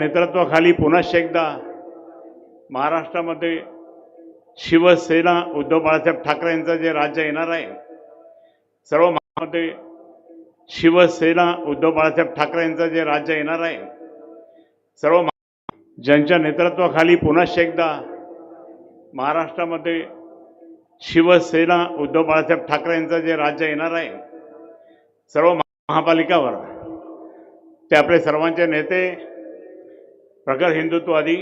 नेतृत्वाखाली पुन्हा एकदा महाराष्ट्रामध्ये शिवसेना उद्धव बाळासाहेब ठाकरे यांचं जे राज्य येणार आहे, सर्व महाराष्ट्रामध्ये शिवसेना उद्धव बाळासाहेब ठाकरे यांचं जे राज्य येणार आहे, सर्व ज्यांच्या नेतृत्वाखाली पुन्हा एकदा महाराष्ट्रामध्ये शिवसेना उद्धव बाळासाहेब ठाकरे यांचं जे राज्य येणार आहे, सर्व महापालिकावर ते आपले सर्वांचे नेते, प्रखर हिंदुत्ववादी,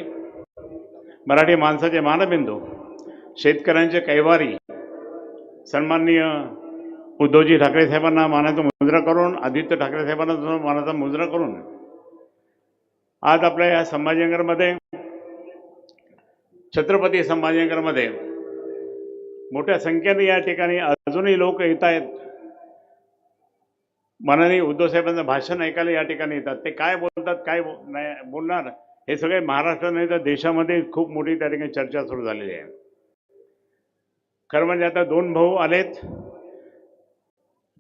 मराठी माणसाचे मानबिंदू, शेतकऱ्यांचे कैवारी, सन्माननीय उद्धवजी ठाकरे साहेबांना मानाचा मुजरा करून, आदित्य ठाकरे साहेबांना मानाचा मुजरा करून आज आपल्या या संभाजीनगरमध्ये, छत्रपती संभाजीनगरमध्ये मोठ्या संख्येने या ठिकाणी अजूनही लोक येत आहेत. माननीय उद्धव साहेबांचं भाषण ऐकायला या ठिकाणी येतात. ते काय बोलतात, काय बोलणार, हे सगळे महाराष्ट्रात नाही तर देशामध्ये खूप मोठी त्या ठिकाणी चर्चा सुरू झालेली आहे. खरं म्हणजे आता दोन भाऊ आलेत.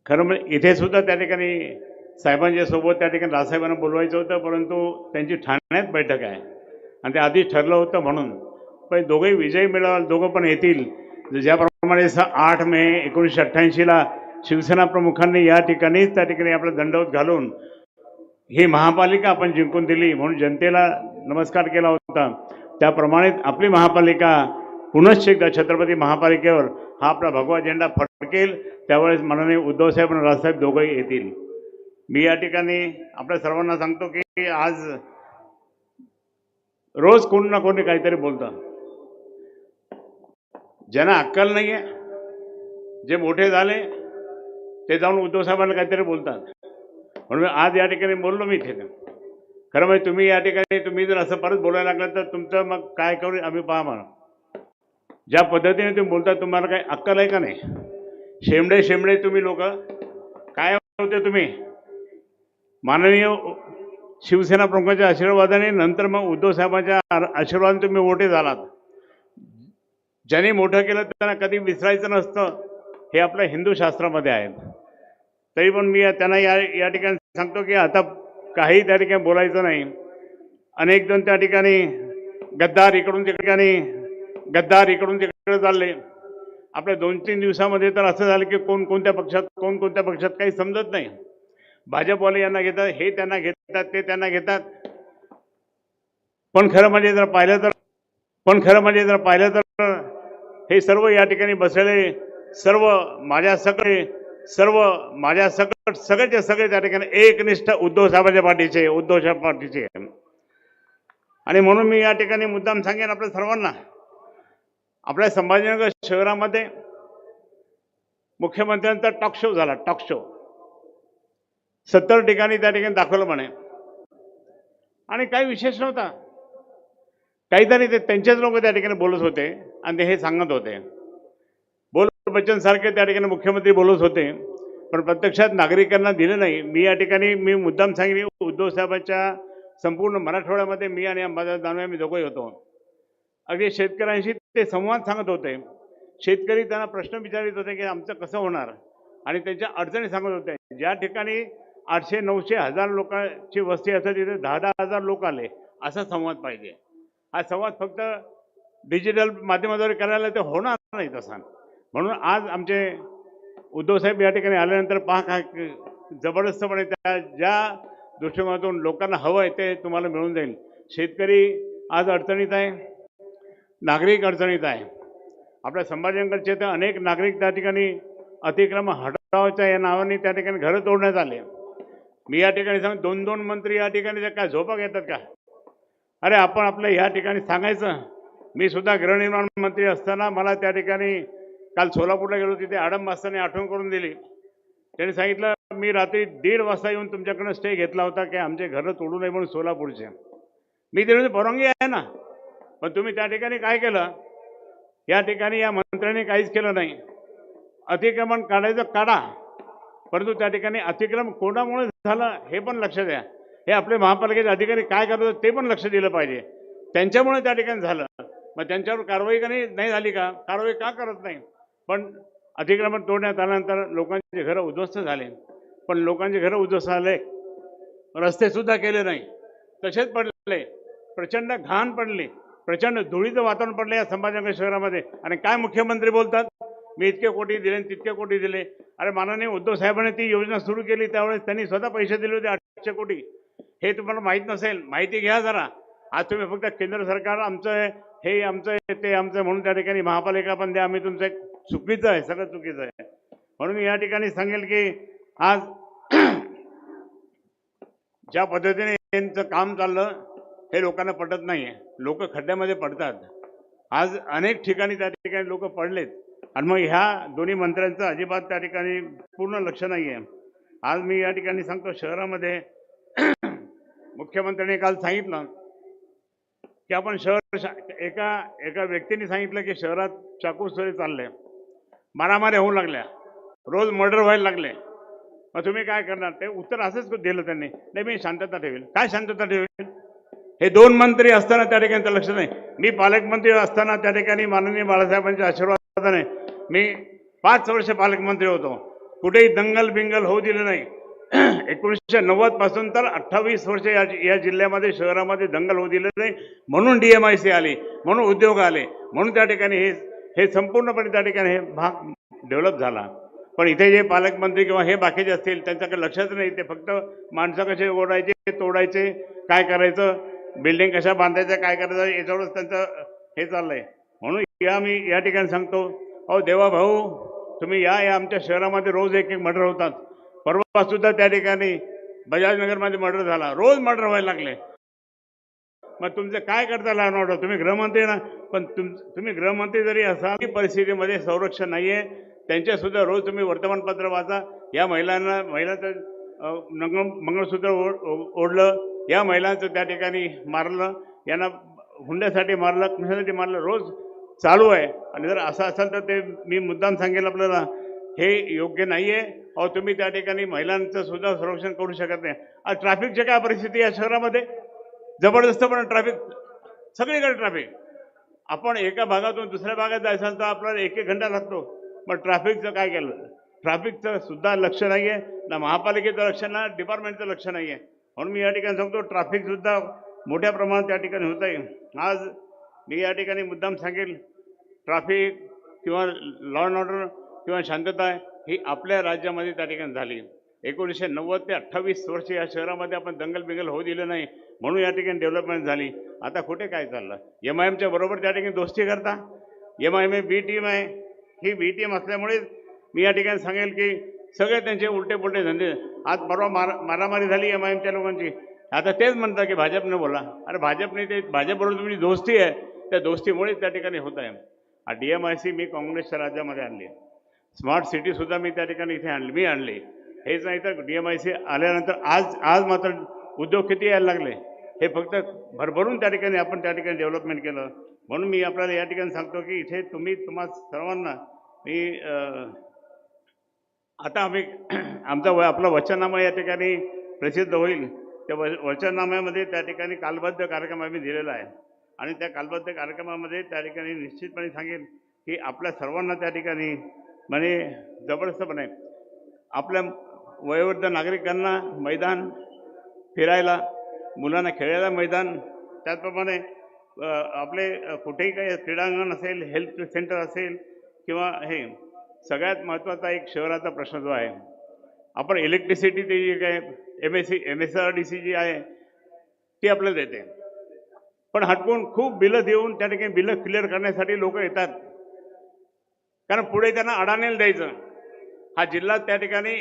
खरं म्हणजे इथे सुद्धा त्या ठिकाणी साहेबांच्या सोबत त्या ठिकाणी राजसाहेबांना बोलवायचं होतं, परंतु त्यांची ठाण्यात बैठक आहे आणि ते आधीच ठरलं होतं म्हणून. पण दोघेही विजयी मिळाल, दोघं पण येतील. ज्याप्रमाणे 8 मे 1988ला शिवसेना प्रमुखांनी या ठिकाणीच त्या ठिकाणी आपला दंडवत घालून ही महापालिका आपण जिंकून दिली, म्हणून जनतेला नमस्कार केला होता, त्याप्रमाणे आपली महापालिका पुनश्च एकदा छत्रपती महापालिकेवर हा आपला भगवा झेंडा फडकेल. त्यावेळेस माननीय उद्धव साहेब आणि राजसाहेब दोघंही येतील. मी या ठिकाणी आपल्या सर्वांना सांगतो की आज रोज कोणी ना कोणी काहीतरी बोलतं. ज्यांना अक्कल नाही आहे, जे मोठे झाले ते जाऊन उद्धव साहेबांना काहीतरी बोलतात. म्हणून आज या ठिकाणी बोललो मी इथे. खरं म्हणजे तुम्ही या ठिकाणी तुम्ही जर असं परत बोलायला लागलं तर तुमचं मग काय करू आम्ही पहा म्हणा. ज्या पद्धतीने तुम्ही बोलता तुम्हाला काही अक्कल आहे का नाही? शेमडे तुम्ही लोक काय होते तुम्ही? माननीय शिवसेना प्रमुखांच्या आशीर्वादाने नंतर मग उद्धव साहेबांच्या आशीर्वादाने तुम्ही मोठे झालात. ज्यांनी मोठं केलं त्यांना कधी विसरायचं नसतं, हे आपल्या हिंदू शास्त्रामध्ये आहे. तरी पण मी त्यांना या ठिकाणी सांगतो की आता काही त्या ठिकाणी बोलायचं नाही. अनेक जण त्या ठिकाणी गद्दार इकडून तिकडे चालले. आपल्या 2-3 दिवसामध्ये तर असं झालं की कोण कोणत्या पक्षात काही समजत नाही. भाजपवाले यांना घेतात, हे त्यांना घेतात, ते त्यांना घेतात. पण खरं म्हणजे जर पाहिलं तर हे सर्व या ठिकाणी बसलेले सर्व माझ्या सगळे त्या ठिकाणी एकनिष्ठ उद्धव साहेबांच्या पाठीचे. आणि म्हणून मी या ठिकाणी मुद्दाम सांगेन आपल्या सर्वांना, आपल्या संभाजीनगर शहरामध्ये मुख्यमंत्र्यांचा टॉक शो झाला. 70 ठिकाणी त्या ठिकाणी दाखवलं म्हणे आणि काही विशेष नव्हता. काहीतरी ते त्यांचेच लोक त्या ठिकाणी बोलत होते आणि ते हे सांगत होते. बोल बच्चन सारखे त्या ठिकाणी मुख्यमंत्री बोलत होते, पण प्रत्यक्षात नागरिकांना दिलं नाही. मी मुद्दाम सांगितले, उद्धव साहेबांच्या संपूर्ण मराठवाड्यामध्ये मी आणि अंबादास दानवे आम्ही दोघंही होतो. अगदी शेतकऱ्यांशी ते संवाद सांगत होते. शेतकरी त्यांना प्रश्न विचारित होते की आमचं कसं होणार आणि त्यांच्या अडचणी सांगत होते. ज्या ठिकाणी 800-900-1000 लोकांची वस्ती असते तिथे 10-10 हजार लोक आले, असा संवाद पाहिजे. हा संवाद फक्त डिजिटल माध्यमाद्वारे करायला ते होणार नाही तसा. म्हणून आज आमचे उद्धव साहेब या ठिकाणी आल्यानंतर पहा काय जबरदस्तपणे त्या ज्या दृष्टिकोनातून लोकांना हवं आहे ते तुम्हाला मिळून जाईल. शेतकरी आज अडचणीत आहे, नागरिक अडचणीत आहे. आपल्या संभाजीनगरचे तर अनेक नागरिक त्या ठिकाणी अतिक्रमण हटवाच्या या नावाने त्या ठिकाणी घरं तोडण्यात आले. मी या ठिकाणी सांग 2-2 मंत्री या ठिकाणी काय झोपा घेतात का? अरे आपण आपल्या या ठिकाणी सांगायचं. मी सुद्धा गृहनिर्माण मंत्री असताना मला त्या ठिकाणी काल सोलापूरला गेलो, तिथे आडम मास्तरने आठवण करून दिली. त्यांनी सांगितलं मी रात्री 1:30 वाजता येऊन तुमच्याकडनं स्टे घेतला होता की आमचे घरं तोडू नये म्हणून सोलापूरचे. मी तिथे परवानगी आहे ना, पण तुम्ही त्या ठिकाणी काय केलं? या ठिकाणी या मंत्र्यांनी काहीच केलं नाही. अतिक्रमण काढायचं काढा, परंतु त्या ठिकाणी अतिक्रमण कोणामुळे झालं हे पण लक्ष द्या. हे आपले महापालिकेचे अधिकारी काय करतात ते पण लक्ष दिलं पाहिजे. त्यांच्यामुळे त्या ठिकाणी झालं, मग त्यांच्यावर कारवाई का नाही झाली का? कारवाई का करत नाही? पण अतिक्रमण तोडण्यात आल्यानंतर लोकांचे घरं उद्ध्वस्त झाले. पण लोकांचे घरं उद्ध्वस्त झाले, रस्ते सुद्धा केले नाही. तसेच पडले, प्रचंड घाण पडली, प्रचंड धुळीचं वातावरण पडलं या संभाजीनगर शहरामध्ये. आणि काय मुख्यमंत्री बोलतात, मी इतके कोटी दिले आणि तितके कोटी दिले. अरे माननीय उद्धव साहेबांनी ती योजना सुरू केली त्यावेळेस त्यांनी स्वतः पैसे दिले होते 800 कोटी. हे तुम्हाला माहीत नसेल, माहिती घ्या जरा. आज तुम्ही फक्त केंद्र सरकार आमचं आहे, हे आमचं आहे, ते आमचं म्हणून त्या ठिकाणी महापालिका पण द्या, आम्ही तुमचं चुकीचं आहे, सगळं चुकीचं आहे. म्हणून या ठिकाणी सांगेल की आज ज्या पद्धतीने यांचं काम चाललं हे लोकांना पटत नाहीये. लोक खड्ड्यामध्ये पडतात. आज अनेक ठिकाणी त्या ठिकाणी लोक पडलेत आणि मग ह्या दोन्ही मंत्र्यांचं अजिबात त्या ठिकाणी पूर्ण लक्ष नाहीये. आज मी या ठिकाणी सांगतो, शहरामध्ये मुख्यमंत्र्यांनी काल सांगितलं की आपण एका व्यक्तीने सांगितलं की शहरात चाकूसोरी चालले, मारामाऱ्या होऊ लागल्या, रोज मर्डर व्हायला लागले. मग तुम्ही काय करणार? ते उत्तर असंच दिलं त्यांनी, नाही मी शांतता ठेवेल. काय शांतता ठेवेल? हे दोन मंत्री असताना त्या ठिकाणी लक्ष नाही. मी पालकमंत्री असताना त्या ठिकाणी माननीय बाळासाहेबांच्या आशीर्वादाने मी 5 वर्ष पालकमंत्री होतो. कुठेही दंगल बिंगल होऊ दिलं नाही. 1990 पासून तर 28 वर्ष या जिल्ह्यामध्ये शहरामध्ये दंगल होऊ दिलं नाही. म्हणून DMIC आली, म्हणून उद्योग आले, म्हणून त्या ठिकाणी हे संपूर्णपणे त्या ठिकाणी हे भाग डेव्हलप झाला. पण इथे जे पालकमंत्री किंवा हे बाकीचे असतील त्यांच्याकडे लक्षच नाही. ते फक्त माणसं कसे ओढायचे, तोडायचे, काय करायचं, बिल्डिंग कशा बांधायच्या, काय करायचं, याच्यावरच त्यांचं हे चाललंय. म्हणून मी या ठिकाणी सांगतो, अहो देवा भाऊ, तुम्ही या आमच्या शहरामध्ये रोज एक मर्डर होतात. परवा सुद्धा त्या ठिकाणी बजाजनगरमध्ये मर्डर झाला, रोज मर्डर व्हायला लागले. मग तुमचं काय करता लहान ऑर्डर? तुम्ही गृहमंत्री ना, पण तुम्ही गृहमंत्री जरी असाल, परिस्थितीमध्ये संरक्षण नाहीये. त्यांच्या सुद्धा रोज तुम्ही वर्तमानपत्र वाचा. या महिलांचं मंगळसूत्र ओढलं, या महिलांचं त्या ठिकाणी मारलं, यांना हुंड्यासाठी मारलं, कशासाठी मारलं, रोज चालू आहे. आणि जर असं असेल तर ते मी मुद्दाम सांगेल आपल्याला, हे योग्य नाहीये. अहो तुम्ही त्या ठिकाणी महिलांचं सुद्धा संरक्षण करू शकत नाही. आज ट्रॅफिकची काय परिस्थिती या शहरामध्ये? जबरदस्तपणे ट्रॅफिक, सगळीकडे ट्रॅफिक. आपण एका भागातून दुसऱ्या भागात जायचं तर आपल्याला 1-1 घंटा लागतो. मग ट्रॅफिकचं काय केलं? ट्रॅफिकचं सुद्धा लक्ष नाहीये, ना महापालिकेचं लक्ष, ना डिपार्टमेंटचं लक्ष नाहीये. म्हणून मी या ठिकाणी सांगतो, ट्रॅफिक सुद्धा मोठ्या प्रमाणात त्या ठिकाणी होत आहे. आज मी या ठिकाणी मुद्दाम सांगेल, ट्रॅफिक किंवा लॉ अँड ऑर्डर किंवा शांतता ही आपल्या राज्यामध्ये त्या ठिकाणी झाली. 1990 ते 28 वर्ष या शहरामध्ये आपण दंगल बिंगल होऊ दिलं नाही, म्हणून या ठिकाणी डेव्हलपमेंट झाली. आता कुठे काय चाललं? MIMच्या बरोबर त्या ठिकाणी दोस्ती करता. MIM बी टीम आहे. ही बी टीम असल्यामुळे मी या ठिकाणी सांगेल की सगळे त्यांचे उलटे पुलटे धंदे. आज परवा मारामारी झाली MIMच्या लोकांची. आता तेच म्हणतात की भाजपने बोला. अरे भाजपने ते भाजपबरोबर तुमची दोस्ती आहे, त्या दोस्तीमुळे त्या ठिकाणी होत आहे. DMIC मी काँग्रेसच्या राज्यामध्ये आणली. स्मार्ट सिटी सुद्धा मी त्या ठिकाणी इथे आणली, आणली. हेच नाही तर DMIC आल्यानंतर आज मात्र उद्योग किती यायला लागले, हे फक्त भरभरून त्या ठिकाणी आपण त्या ठिकाणी डेव्हलपमेंट केलं. म्हणून मी आपल्याला या ठिकाणी सांगतो की इथे तुम्हा सर्वांना मी आता आम्ही आपलं वचननामा या ठिकाणी प्रसिद्ध होईल. त्या वचननाम्यामध्ये त्या ठिकाणी कालबद्ध कार्यक्रम आम्ही दिलेला आहे. आणि त्या कालबद्ध कार्यक्रमामध्ये त्या ठिकाणी निश्चितपणे सांगेन की आपल्या सर्वांना त्या ठिकाणी म्हणजे जबरदस्तपणे आपल्या वयोवृद्ध नागरिकांना मैदान फिरायला, मुलांना खेळायला मैदान, त्याचप्रमाणे आपले कुठेही काही क्रीडांगण असेल, हेल्थ सेंटर असेल किंवा हे सगळ्यात महत्त्वाचा एक शहराचा प्रश्न जो आहे, आपण इलेक्ट्रिसिटी ते जी काय MSRDC जी आहे ती आपल्याला देते. पण हटकून खूप बिलं देऊन त्या ठिकाणी बिलं क्लिअर करण्यासाठी लोक येतात, कारण पुढे त्यांना अडाणीला द्यायचं. हा जिल्हा त्या ठिकाणी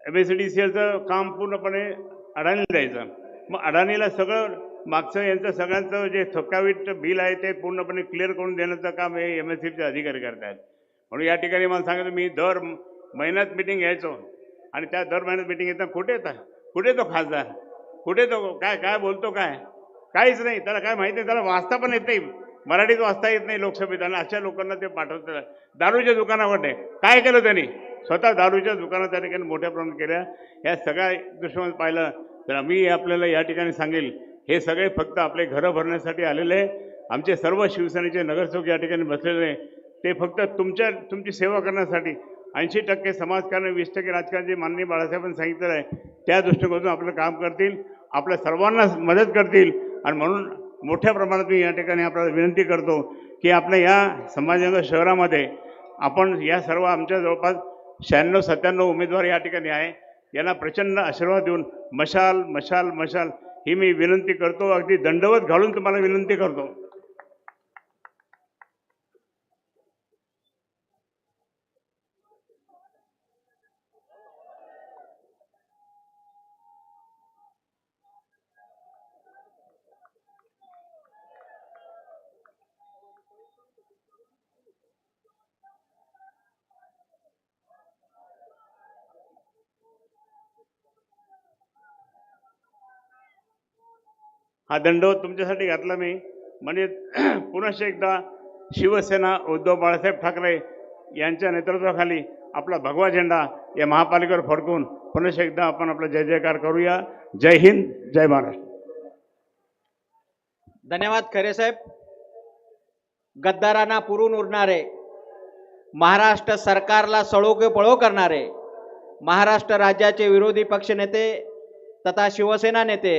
MSDCLचं काम पूर्णपणे अडाणीला द्यायचं. मग अडाणीला सगळं मागचं यांचं सगळ्यांचं जे थकावीट बिल आहे ते पूर्णपणे क्लिअर करून देण्याचं काम हे MSCBचे अधिकारी करतात. म्हणून या ठिकाणी मला सांगितलं, मी दर महिन्यात मिटिंग घ्यायचो आणि त्या दर महिन्यात मिटिंग घेताना कुठे तो खासदार, कुठे तो काय बोलतो, काहीच नाही. त्याला काय माहिती नाही, त्याला वाचता पण येत नाही, मराठीत वाचता येत नाही लोकसभेत. आणि अशा लोकांना ते पाठवतात. दारूच्या दुकानावर काय केलं त्यांनी? स्वतः दारूच्या दुकानात त्या ठिकाणी मोठ्या प्रमाणात केल्या. या सगळ्या दृष्टीने पाहिलं तर मी आपल्याला या ठिकाणी सांगेल, हे सगळे फक्त आपले घरं भरण्यासाठी आलेले. आमचे सर्व शिवसेनेचे नगरसेवक या ठिकाणी बसलेले ते फक्त तुमची सेवा करण्यासाठी. 80% समाजकारण 20% राजकारण जे माननीय बाळासाहेबांनी सांगितलेलं आहे त्या दृष्टिकोनातून आपलं काम करतील, आपल्या सर्वांना मदत करतील. आणि म्हणून मोठ्या प्रमाणात मी या ठिकाणी आपल्याला विनंती करतो की आपल्या या संभाजीनगर शहरामध्ये आपण या सर्व आमच्या जवळपास 96-97 उमेदवार या ठिकाणी आहे, यांना प्रचंड आशीर्वाद देऊन मशाल मशाल मशाल ही मी विनंती करतो, अगदी दंडवत घालून तुम्हाला विनंती करतो. हा दंडवत तुमच्यासाठी घातला मी, म्हणजे पुनश्च एकदा शिवसेना उद्धव बाळासाहेब ठाकरे यांच्या नेतृत्वाखाली आपला भगवा झेंडा या महापालिकेवर फडकून पुनश्च एकदा आपण आपला जय जयकार करूया. जय हिंद, जय महाराष्ट्र. धन्यवाद खरे साहेब. गद्दारांना पुरून उरणारे, महाराष्ट्र सरकारला सळो के पळो करणारे महाराष्ट्र राज्याचे विरोधी पक्षनेते तथा शिवसेना नेते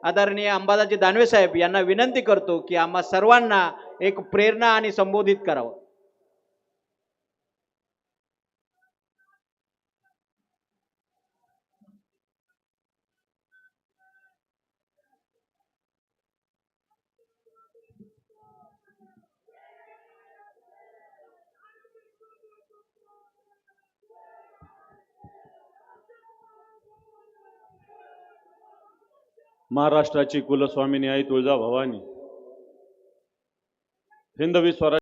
आदरणीय अंबादासजी दानवे साहेब यांना विनंती करतो की आम्हा सर्वांना एक प्रेरणा आणि संबोधित करावं. महाराष्ट्राची कुलस्वामिनी आई तुळजाभवानी, हिंदवी स्वराज्य